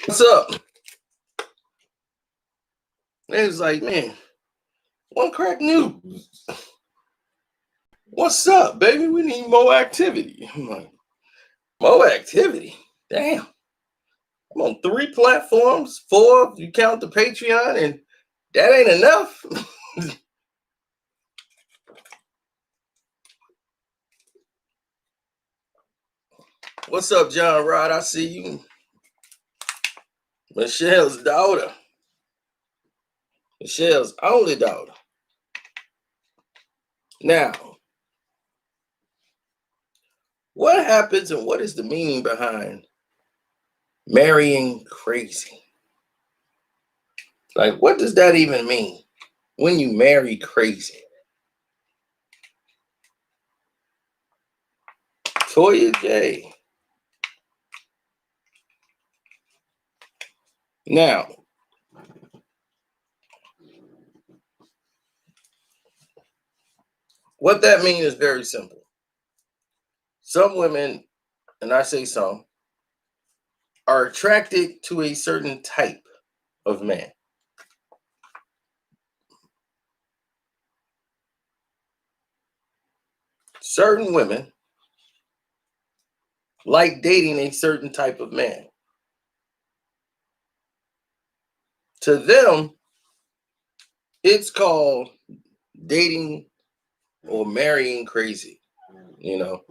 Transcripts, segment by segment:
What's up? They was like, man, one crack news. What's up, baby? We need more activity. I'm like, more activity? Damn. I'm on 3 platforms, 4 if you count the Patreon, and that ain't enough. What's up, John Rod? I see you. Michelle's daughter. Michelle's only daughter. Now, what happens and what is the meaning behind marrying crazy? Like, what does that even mean when you marry crazy? Toya J. Now, what that means is very simple. Some women, and I say some, are attracted to a certain type of man. Certain women like dating a certain type of man. To them, it's called dating or marrying crazy. You know,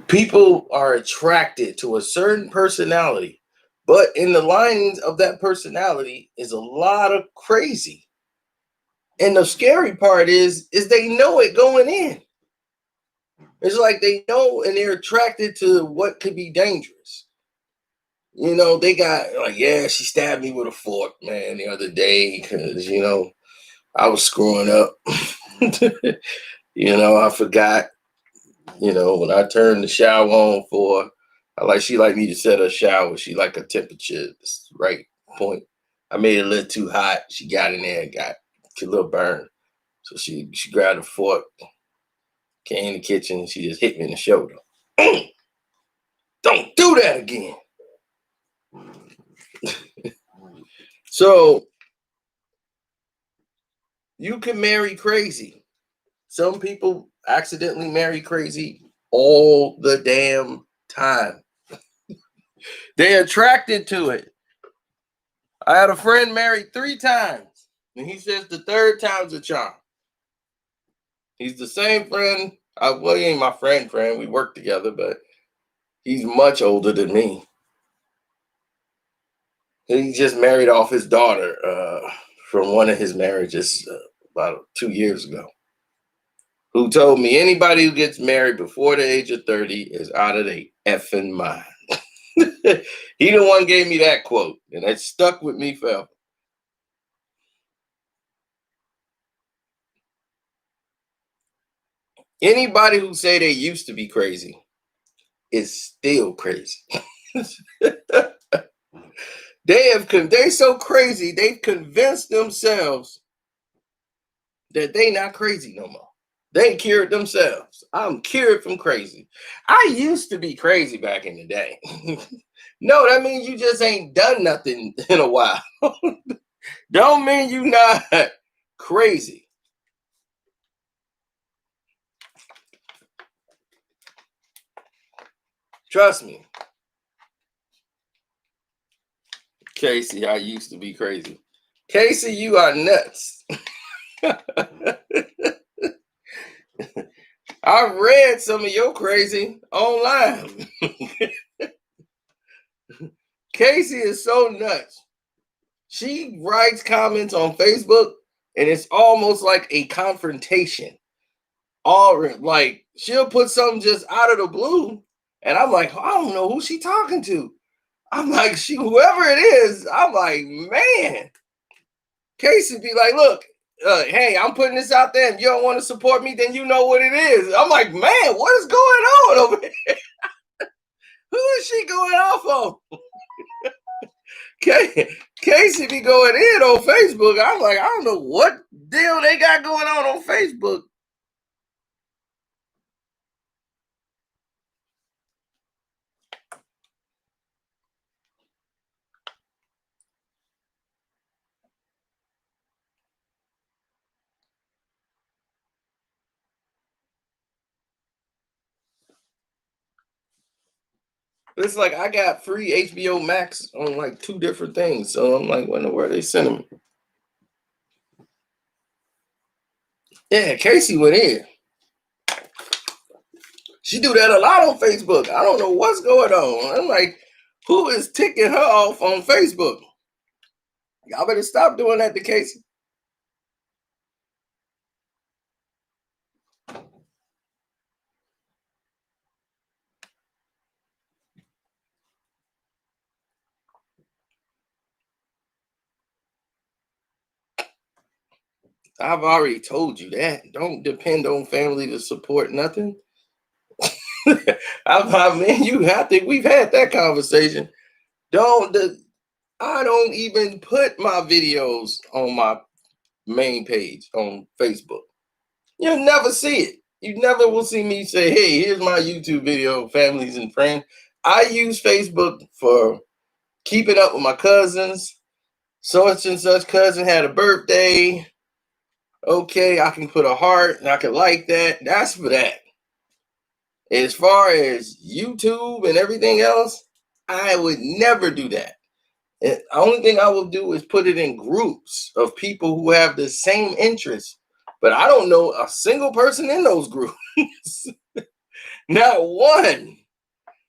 people are attracted to a certain personality, but in the linings of that personality is a lot of crazy. And the scary part is they know it going in. It's like they know and they're attracted to what could be dangerous. You know, they got like, yeah, she stabbed me with a fork, man, the other day because, I was screwing up. I forgot, when I turned the shower on she like me to set her shower. She like a temperature, right point. I made it a little too hot. She got in there and got a little burn. So she grabbed a fork, came in the kitchen, and she just hit me in the shoulder. Don't do that again. So you can marry crazy. Some people accidentally marry crazy all the damn time. They're attracted to it. I had a friend married 3 times, and he says the 3rd time's a charm. He's the same friend. Well, he ain't my friend. We work together, but he's much older than me. He just married off his daughter from one of his marriages about 2 years ago. Who told me anybody who gets married before the age of 30 is out of their effing mind. He the one gave me that quote, and it stuck with me forever. Anybody who say they used to be crazy is still crazy. They're so crazy, they've convinced themselves that they not crazy no more. They cured themselves. I'm cured from crazy. I used to be crazy back in the day. No, that means you just ain't done nothing in a while. Don't mean you not crazy. Trust me. Casey, I used to be crazy. Casey, you are nuts. I've read some of your crazy online. Casey is so nuts. She writes comments on Facebook, and it's almost like a confrontation. Like she'll put something just out of the blue, and I'm like, I don't know who she talking to. I'm like, whoever it is, I'm like, man. Casey be like, look, hey, I'm putting this out there, and you don't want to support me, then you know what it is. I'm like, man, what is going on over here? Who is she going off on? Casey be going in on Facebook. I'm like, I don't know what deal they got going on Facebook. It's like I got free HBO Max on like 2 different things. So I'm like, what in the world they sending me? Yeah, Casey went in. She do that a lot on Facebook. I don't know what's going on. I'm like, who is ticking her off on Facebook? Y'all better stop doing that to Casey. I've already told you that. Don't depend on family to support nothing. I mean, I think we've had that conversation. I don't even put my videos on my main page on Facebook. You'll never see it. You never will see me say, hey, here's my YouTube video, families and friends. I use Facebook for keeping up with my cousins. Such and such cousin had a birthday. Okay, I can put a heart and I can like that. That's for that. As far as YouTube and everything else, I would never do that. The only thing I will do is put it in groups of people who have the same interests. But I don't know a single person in those groups. Not one.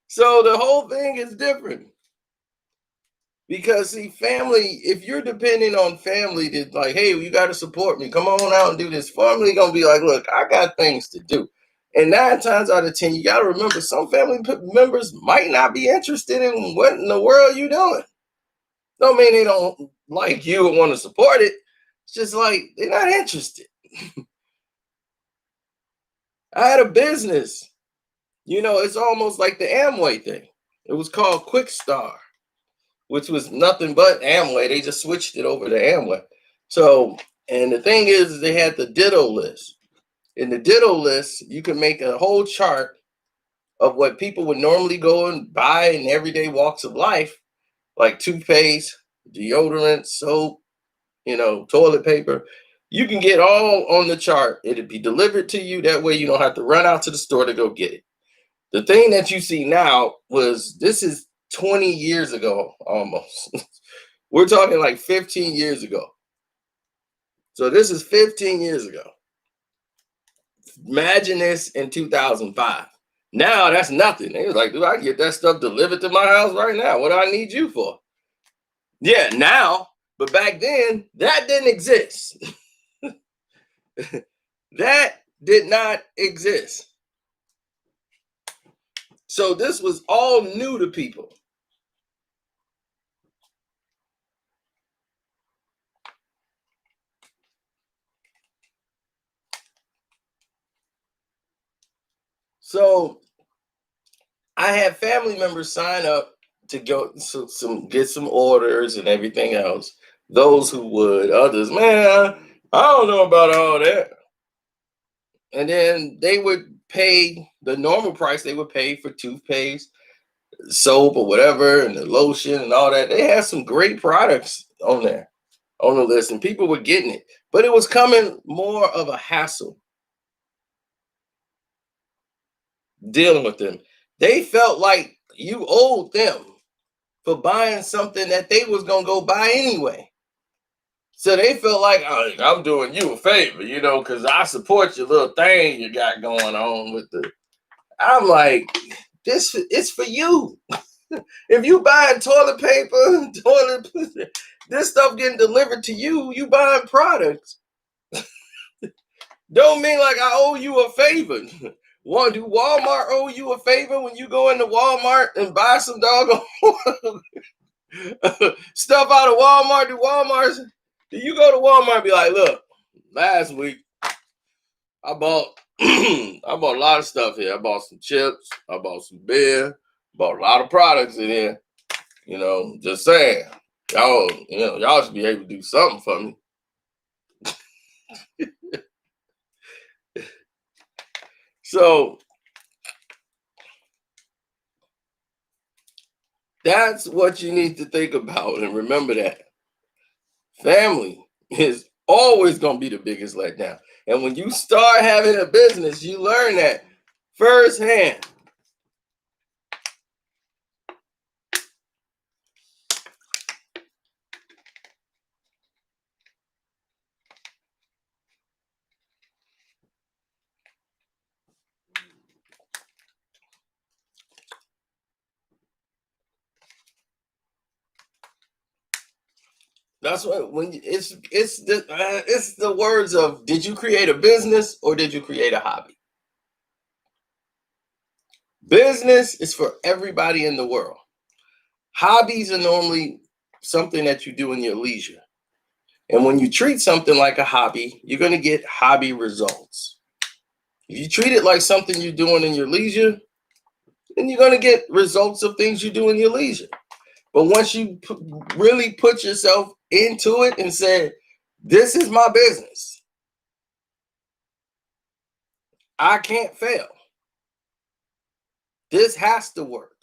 So the whole thing is different. Because see, family, if you're depending on family to like, hey, you got to support me, come on out and do this, family gonna be like, look, I got things to do. And 9 times out of 10, you got to remember some family members might not be interested in what in the world you're doing. Don't mean they don't like you and want to support it. It's just like they're not interested. I had a business. It's almost like the Amway thing. It was called Quick Star, which was nothing but Amway. They just switched it over to Amway. So, and the thing is, they had the Ditto list. In the Ditto list, you can make a whole chart of what people would normally go and buy in everyday walks of life, like toothpaste, deodorant, soap, toilet paper. You can get all on the chart. It'll be delivered to you. That way you don't have to run out to the store to go get it. The thing that you see now this is 20 years ago almost. We're talking like 15 years ago. So this is 15 years ago. Imagine this in 2005. Now that's nothing. They was like, dude, I can get that stuff delivered to my house right now. What do I need you for? Yeah, now, but back then, that didn't exist. That did not exist. So this was all new to people. So I had family members sign up to go get some orders and everything else. Those who would, others, man, I don't know about all that. And then they would pay the normal price they would pay for toothpaste, soap, or whatever, and the lotion and all that. They had some great products on there on the list, and people were getting it, but it was coming more of a hassle dealing with them. They felt like you owed them for buying something that they was gonna go buy anyway. So they felt like, oh, I'm doing you a favor, because I support your little thing you got going on with the. I'm like, this it's for you. If you buying toilet paper, this stuff getting delivered to you, you buying products. Don't mean like I owe you a favor. Do Walmart owe you a favor when you go into Walmart and buy some doggone stuff out of Walmart? Do you go to Walmart and be like, look, last week I bought I bought a lot of stuff here. I bought some chips, I bought some beer, bought a lot of products in here. Just saying. Y'all should be able to do something for me. So that's what you need to think about, and remember that family is always going to be the biggest letdown. And when you start having a business, you learn that firsthand. That's what it's the words of, did you create a business or did you create a hobby? Business is for everybody in the world. Hobbies are normally something that you do in your leisure. And when you treat something like a hobby, you're going to get hobby results. If you treat it like something you're doing in your leisure, then you're going to get results of things you do in your leisure. But once you really put yourself into it and say, this is my business, I can't fail. This has to work.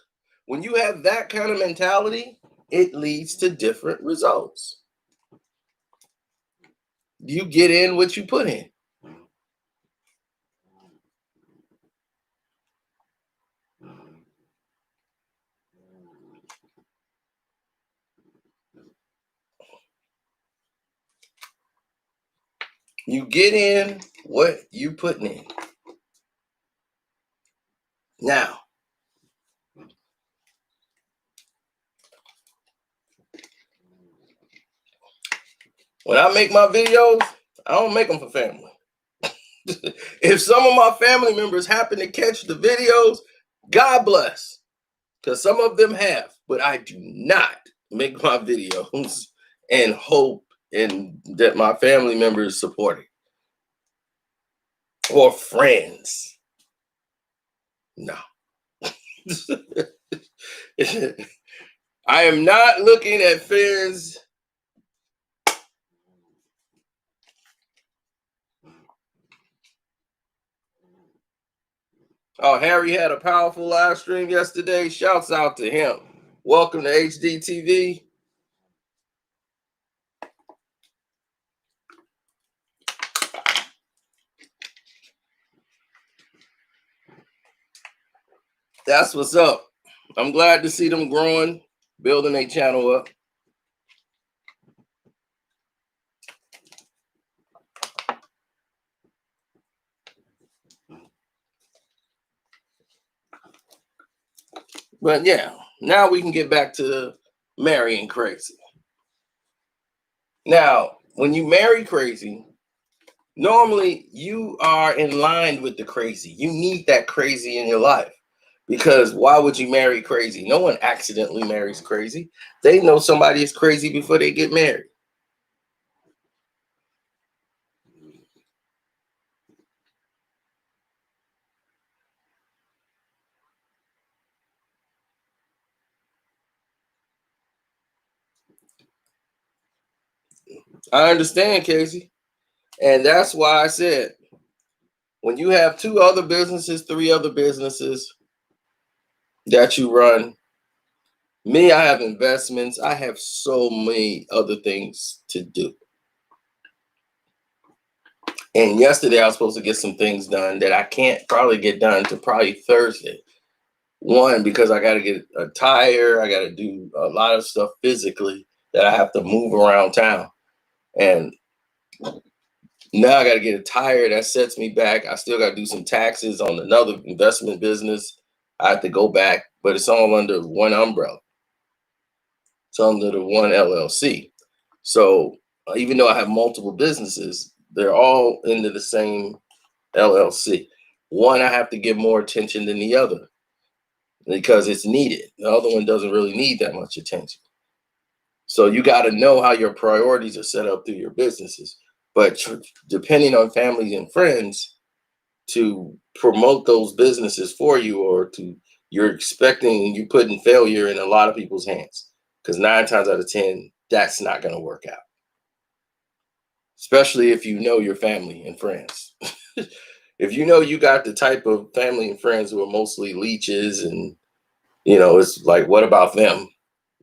When you have that kind of mentality, it leads to different results. You get in what you put in. You get in what you putting in. Now, when I make my videos, I don't make them for family. If some of my family members happen to catch the videos, God bless, because some of them have, but I do not make my videos and hope and that my family members support it or friends. No. I am not looking at friends. Oh, Harry had a powerful live stream yesterday. Shouts out to him. Welcome to HDTV. That's what's up. I'm glad to see them growing, building their channel up. But yeah, now we can get back to marrying crazy. Now, when you marry crazy, normally you are in line with the crazy. You need that crazy in your life. Because why would you marry crazy? No one accidentally marries crazy. They know somebody is crazy before they get married. I understand, Casey. And that's why I said, when you have 2 other businesses, 3 other businesses that you run, me, I have investments. I have so many other things to do. And yesterday I was supposed to get some things done that I can't probably get done to probably Thursday. One, because I got to get a tire. I got to do a lot of stuff physically that I have to move around town. And now I got to get a tire. That sets me back. I still got to do some taxes on another investment business. I have to go back, but it's all under one umbrella. It's under the one LLC. So even though I have multiple businesses, they're all into the same LLC. One, I have to give more attention than the other because it's needed. The other one doesn't really need that much attention. So you got to know how your priorities are set up through your businesses. But depending on families and friends to promote those businesses for you, or you're expecting, you putting failure in a lot of people's hands, because 9 times out of 10, that's not going to work out. Especially if you know your family and friends. If you know you got the type of family and friends who are mostly leeches and, it's like, what about them?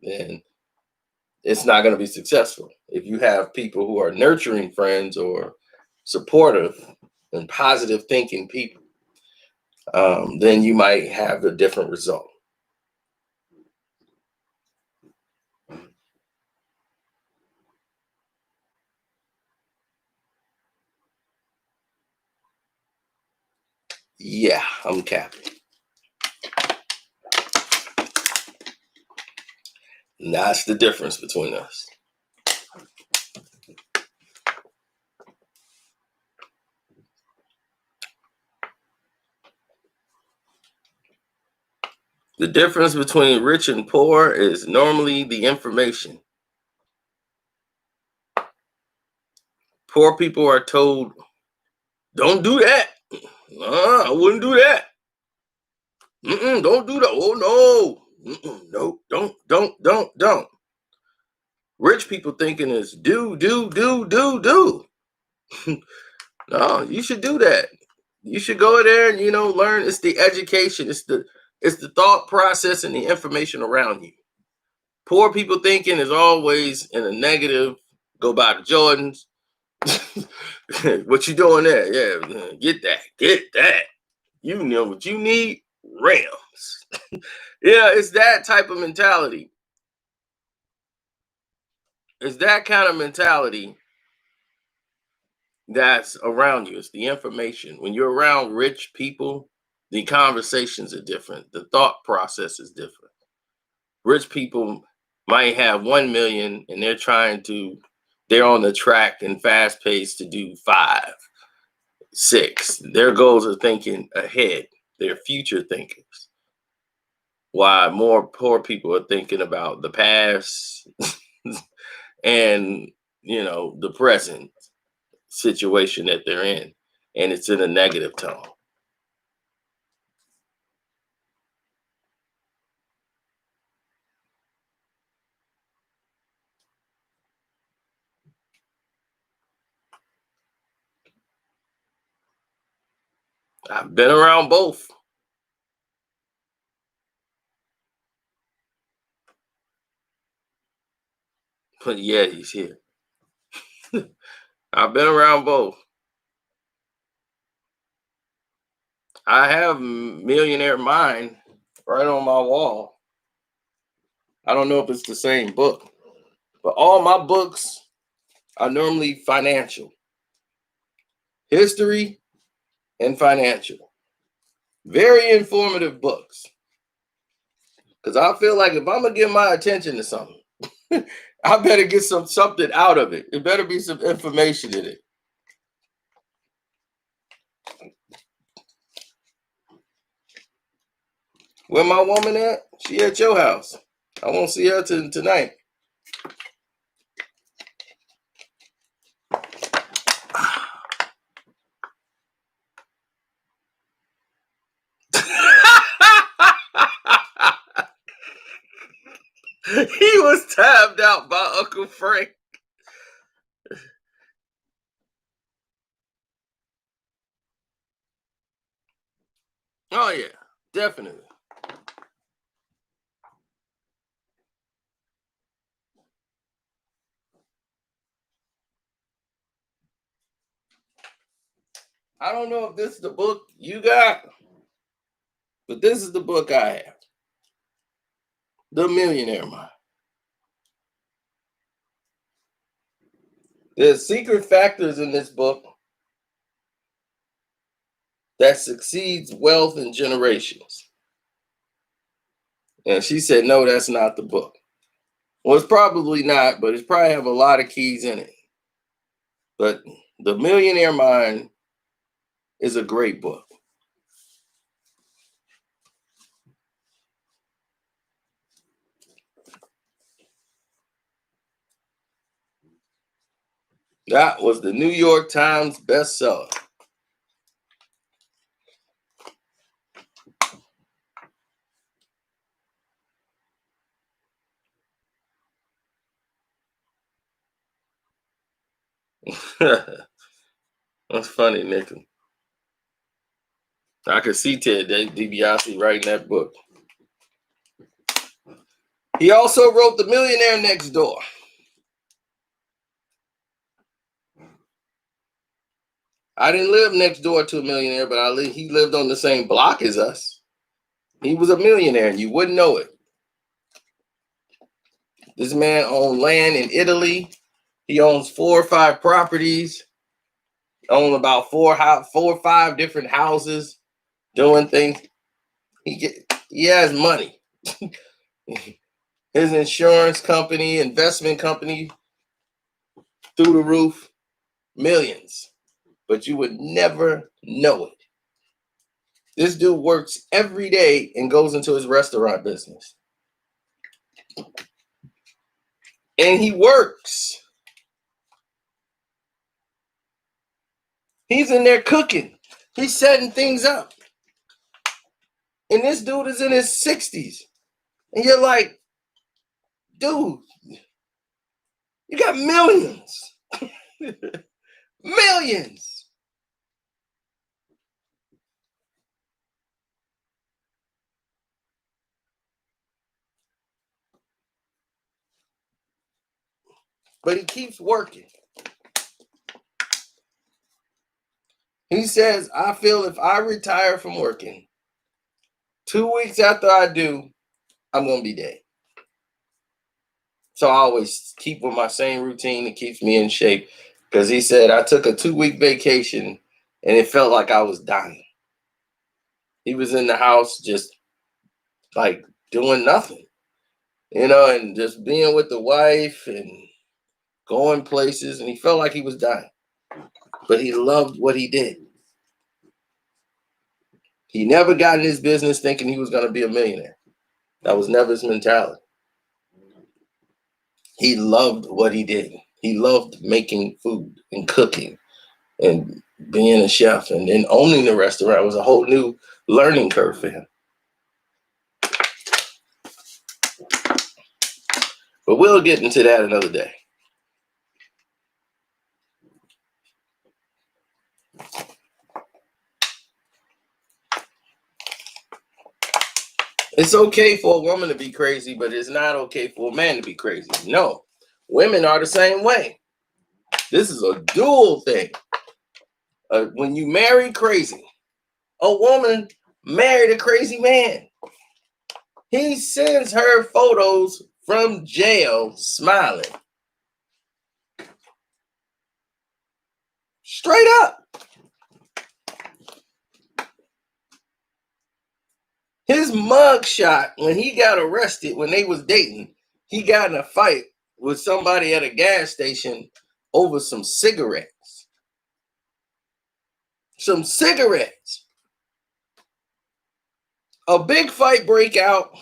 Then it's not going to be successful. If you have people who are nurturing friends or supportive and positive thinking people, then you might have a different result. Yeah, I'm capping. And that's the difference between us. The difference between rich and poor is normally the information. Poor people are told, don't do that. I wouldn't do that. Don't do that. Oh no. No, don't. Rich people thinking is do. No, you should do that. You should go there and learn. It's the education. It's the thought process and the information around you. Poor people thinking is always in a negative. Go buy the Jordans. What you doing there? Yeah, get that. You know what you need? Rams. Yeah, it's that type of mentality. It's that kind of mentality that's around you. It's the information. When you're around rich people, the conversations are different. The thought process is different. Rich people might have 1 million and they're on the track and fast pace to do 5, 6. Their goals are thinking ahead. They're future thinkers. While more poor people are thinking about the past and the present situation that they're in, and it's in a negative tone. I've been around both. But yeah, he's here. I've been around both. I have Millionaire Mind right on my wall. I don't know if it's the same book, but all my books are normally financial, history, and financial. Very informative books. Because I feel like if I'm going to give my attention to something, I better get something out of it. It better be some information in it. Where my woman at? She at your house. I won't see her till tonight. He was tabbed out by Uncle Frank. Oh yeah, definitely. I don't know if this is the book you got, but this is the book I have. The Millionaire Mind. There's secret factors in this book that succeeds wealth in generations. And she said, no, that's not the book. Well, it's probably not, but it's probably have a lot of keys in it. But The Millionaire Mind is a great book. That was the New York Times bestseller. That's funny, Nickel. I could see Ted DiBiase writing that book. He also wrote The Millionaire Next Door. I didn't live next door to a millionaire, but he lived on the same block as us. He was a millionaire, and you wouldn't know it. This man owned land in Italy. He owns 4 or 5 properties. Owned about 4 or 5 different houses, doing things. He has money. His insurance company, investment company, through the roof, millions. But you would never know it. This dude works every day and goes into his restaurant business. And he works. He's in there cooking. He's setting things up. And this dude is in his 60s. And you're like, dude, you got millions. Millions. But he keeps working. He says, I feel if I retire from working, 2 weeks after I do, I'm going to be dead. So I always keep with my same routine. It keeps me in shape. Because he said, I took a 2-week vacation and it felt like I was dying. He was in the house just like doing nothing, and just being with the wife and going places. And he felt like he was dying. But he loved what he did. He never got in his business thinking he was going to be a millionaire. That was never his mentality. He loved what he did. He loved making food and cooking and being a chef, and then owning the restaurant was a whole new learning curve for him. But we'll get into that another day. It's okay for a woman to be crazy, but it's not okay for a man to be crazy. No, women are the same way. This is a dual thing. When you marry crazy, a woman married a crazy man. He sends her photos from jail smiling. Straight up. His mugshot, when he got arrested, when they was dating, he got in a fight with somebody at a gas station over some cigarettes. Some cigarettes. A big fight break out.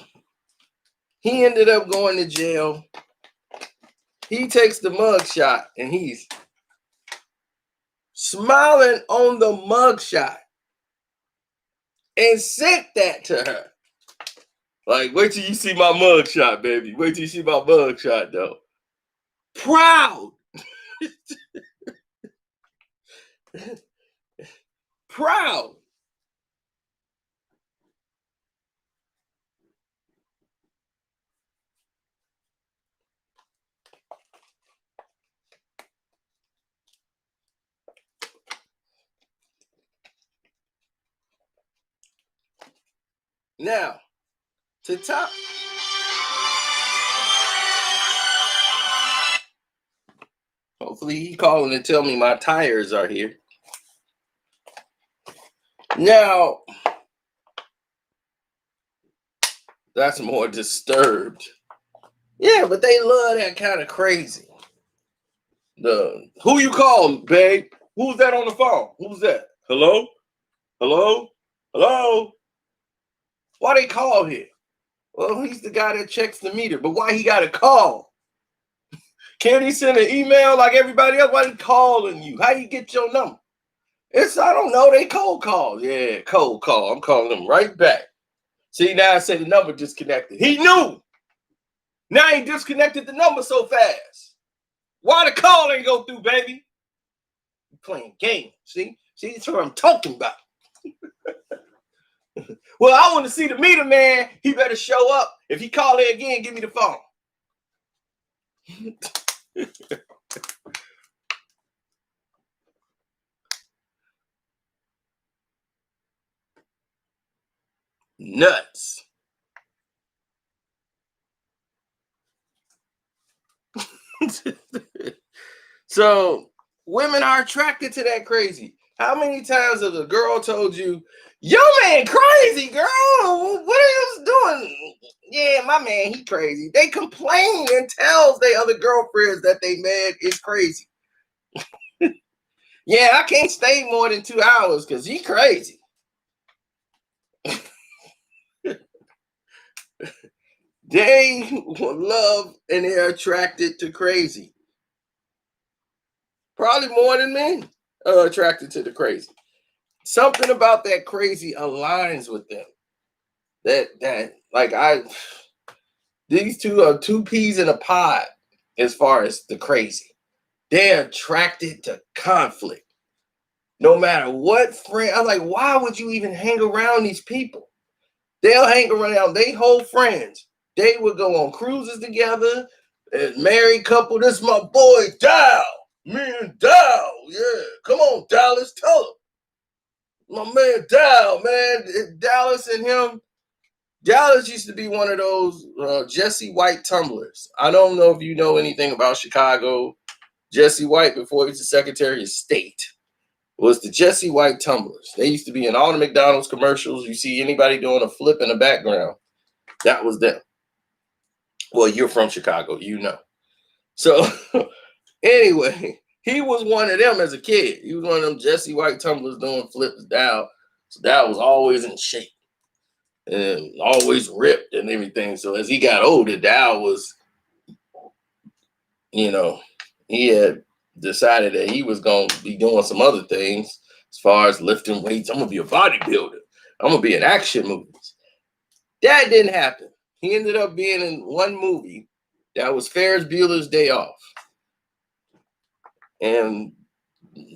He ended up going to jail. He takes the mugshot and he's smiling on the mugshot and sent that to her. Like, wait till you see my mugshot, baby. Wait till you see my mugshot, though. Proud. Proud. Now, to top. Hopefully he calling to tell me my tires are here. Now, that's more disturbed. Yeah, but they love that kind of crazy. Who you calling, babe? Who's that on the phone? Who's that? Hello? Hello? Hello? Why they call here? Well, he's the guy that checks the meter, but why he got to call? Can't he send an email like everybody else? Why he calling you? How you get your number? I don't know. They cold call. Yeah, cold call. I'm calling them right back. See, now I say the number disconnected. He knew. Now he disconnected the number so fast. Why the call ain't go through, baby? You playing games. See, that's what I'm talking about. Well, I want to see the meter man. He better show up. If he call it again, give me the phone. Nuts. So women are attracted to that crazy. How many times has a girl told you, "Yo, man, crazy, girl? What are you doing?" Yeah, my man, he crazy. They complain and tells their other girlfriends that they man is crazy. Yeah, I can't stay more than 2 hours because he crazy. They love and they're attracted to crazy. Probably more than men are attracted to the crazy. Something about that crazy aligns with them. That like I these two are two peas in a pod as far as the crazy. They're attracted to conflict. No matter what friend, I'm like, why would you even hang around these people? They'll hang around, they whole friends. They would go on cruises together, married couple. This is my boy Dow. Me and Dow. Yeah. Come on, Dallas. Tell him. My man Dow, man. Dallas and him. Dallas used to be one of those Jesse White tumblers. I don't know if you know anything about Chicago. Jesse White, before he was the Secretary of State, was the Jesse White tumblers. They used to be in all the McDonald's commercials. You see anybody doing a flip in the background, that was them. Well, you're from Chicago, you know. So anyway, he was one of them as a kid. He was one of them Jesse White tumblers doing flips down. So that was always in shape and always ripped and everything. So as he got older, Dow was, you know, he had decided that he was going to be doing some other things as far as lifting weights. I'm going to be a bodybuilder. I'm going to be in action movies. That didn't happen. He ended up being in one movie that was Ferris Bueller's Day Off. And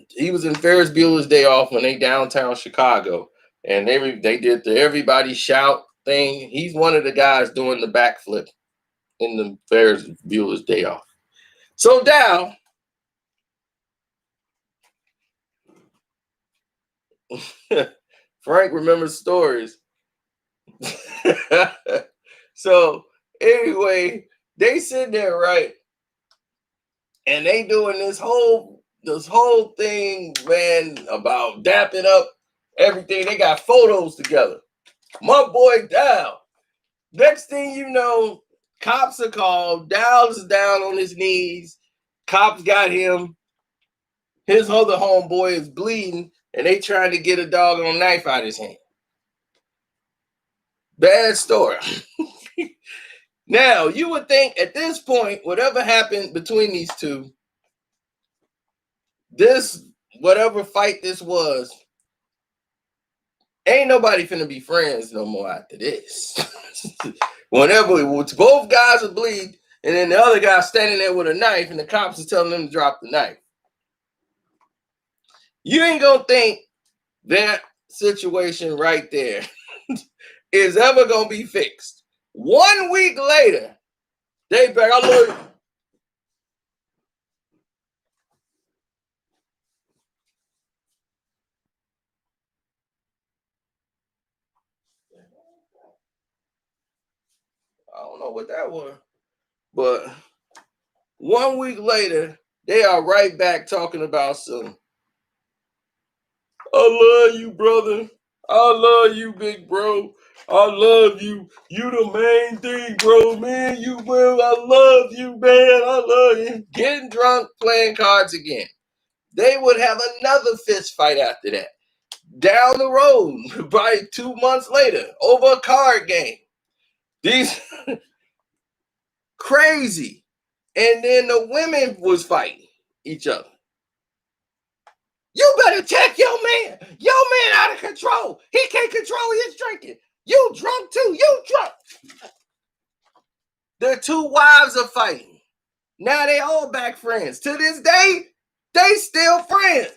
he was in Ferris Bueller's Day Off when they downtown Chicago. And they did the everybody shout thing. He's one of the guys doing the backflip in the Ferris Bueller's Day Off. So Dow, Frank remembers stories. So anyway, they sit there, right? And they doing this whole thing, man, about dapping up everything. They got photos together. My boy Dow. Next thing you know, cops are called. Dow's down on his knees. Cops got him. His other homeboy is bleeding, and they trying to get a doggone knife out of his hand. Bad story. Now, you would think at this point, whatever happened between these two, whatever fight this was, ain't nobody finna be friends no more after this. Whenever both guys are bleed, and then the other guy standing there with a knife, and the cops are telling them to drop the knife. You ain't gonna think that situation right there is ever gonna be fixed. 1 week later, they back. I love you. I don't know what that was, but 1 week later, they are right back talking about some. I love you, brother. I love you, big bro. I love you. You the main thing, bro. Man, you will. I love you, man. I love you. Getting drunk, playing cards again. They would have another fist fight after that. Down the road, probably 2 months later, over a card game. These crazy. And then the women was fighting each other. You better check your man. Your man out of control. He can't control his drinking. You drunk too. You drunk. The two wives are fighting. Now they all back friends. To this day, they still friends.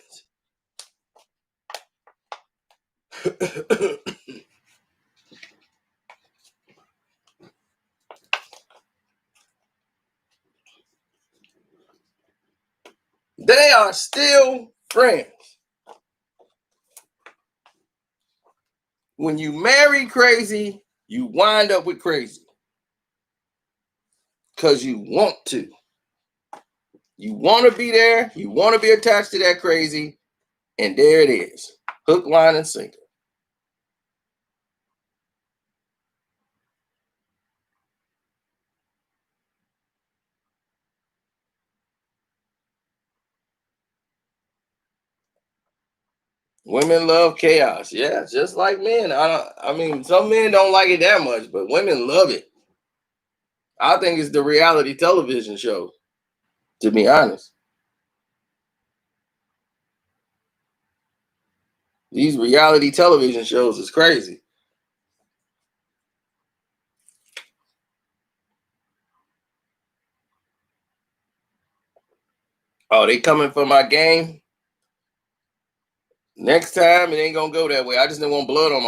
They are still friends. When you marry crazy, you wind up with crazy. Because you want to. You want to be there. You want to be attached to that crazy. And there it is. Hook, line, and sinker. Women love chaos. Yeah, just like men. I mean, some men don't like it that much, but women love it. I think it's the reality television show, to be honest. These reality television shows is crazy. Oh, they coming for my game? Next time it ain't gonna go that way. I just didn't want blood on my